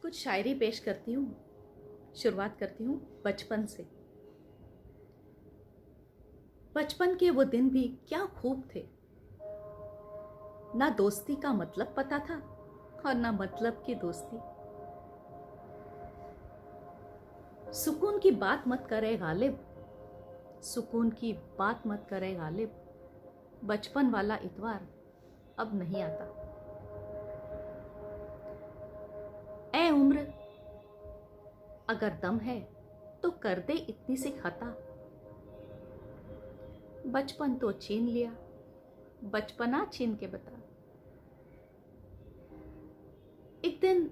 कुछ शायरी पेश करती हूँ। शुरुआत करती हूँ बचपन से। बचपन के वो दिन भी क्या खूब थे। ना दोस्ती का मतलब पता था और ना मतलब की दोस्ती। सुकून की बात मत करे गालिब, सुकून की बात मत करे गालिब। बचपन वाला इतवार अब नहीं आता। ए उम्र, अगर दम है तो कर दे इतनी सी खता। बचपन तो छीन लिया, बचपना छीन के बता। एक दिन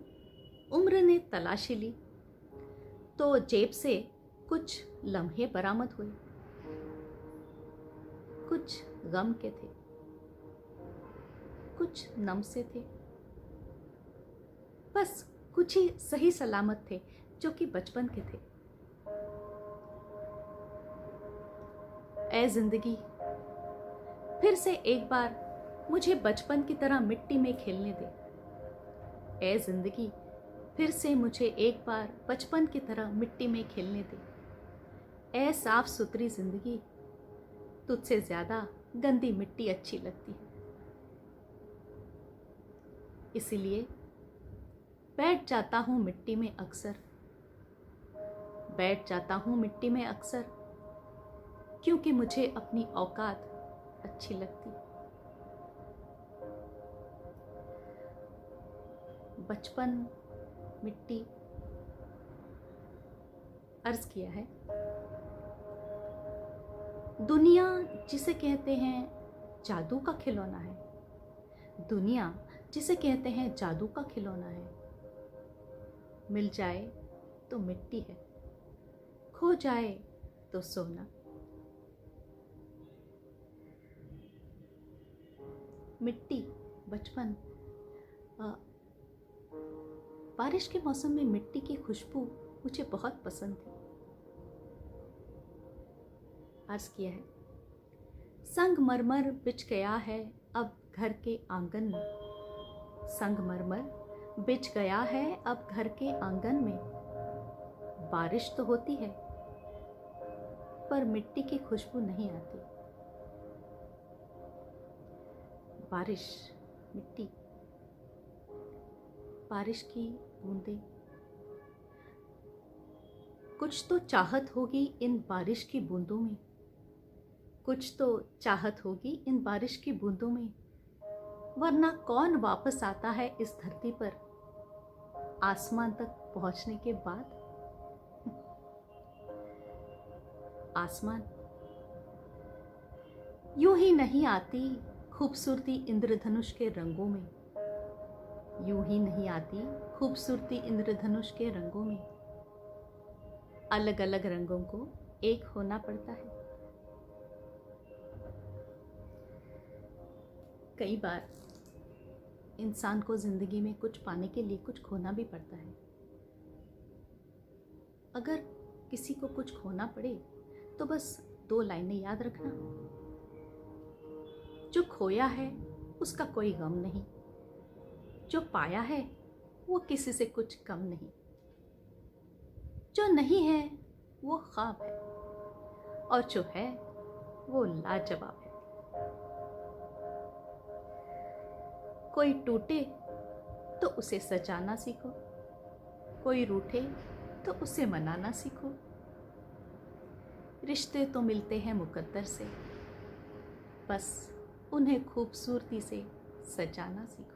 उम्र ने तलाशी ली तो जेब से कुछ लम्हे बरामद हुए। कुछ गम के थे, कुछ नम से थे। बस कुछ ही सही सलामत थे जो कि बचपन के थे। ए जिंदगी, फिर से एक बार मुझे बचपन की तरह मिट्टी में खेलने दे। ए जिंदगी, फिर से मुझे एक बार बचपन की तरह मिट्टी में खेलने दे। ए साफ सुथरी जिंदगी, तुझसे ज्यादा गंदी मिट्टी अच्छी लगती है। इसीलिए बैठ जाता हूँ मिट्टी में अक्सर, बैठ जाता हूँ मिट्टी में अक्सर, क्योंकि मुझे अपनी औकात अच्छी लगती। बचपन, मिट्टी। अर्ज किया है, दुनिया जिसे कहते हैं जादू का खिलौना है, दुनिया जिसे कहते हैं जादू का खिलौना है। मिल जाए तो मिट्टी है, खो जाए तो सोना। मिट्टी, बचपन। बारिश के मौसम में मिट्टी की खुशबू मुझे बहुत पसंद थी। अर्ज किया है, संगमरमर बिछ गया है अब घर के आंगन में, संगमरमर बिछ गया है अब घर के आंगन में। बारिश तो होती है पर मिट्टी की खुशबू नहीं आती। बारिश, मिट्टी, बारिश की बूंदें। कुछ तो चाहत होगी इन बारिश की बूंदों में, कुछ तो चाहत होगी इन बारिश की बूंदों में। वरना कौन वापस आता है इस धरती पर आसमान तक पहुंचने के बाद। आसमान यूं ही नहीं आती खूबसूरती इंद्रधनुष के रंगों में, यूं ही नहीं आती खूबसूरती इंद्रधनुष के रंगों में। अलग अलग रंगों को एक होना पड़ता है। कई बार इंसान को जिंदगी में कुछ पाने के लिए कुछ खोना भी पड़ता है। अगर किसी को कुछ खोना पड़े तो बस 2 लाइनें याद रखना, जो खोया है उसका कोई गम नहीं, जो पाया है वो किसी से कुछ कम नहीं, जो नहीं है वो ख्वाब है और जो है वो लाजवाब है। कोई टूटे तो उसे सजाना सीखो, कोई रूठे तो उसे मनाना सीखो। रिश्ते तो मिलते हैं मुकद्दर से, बस उन्हें खूबसूरती से सजाना सीखो।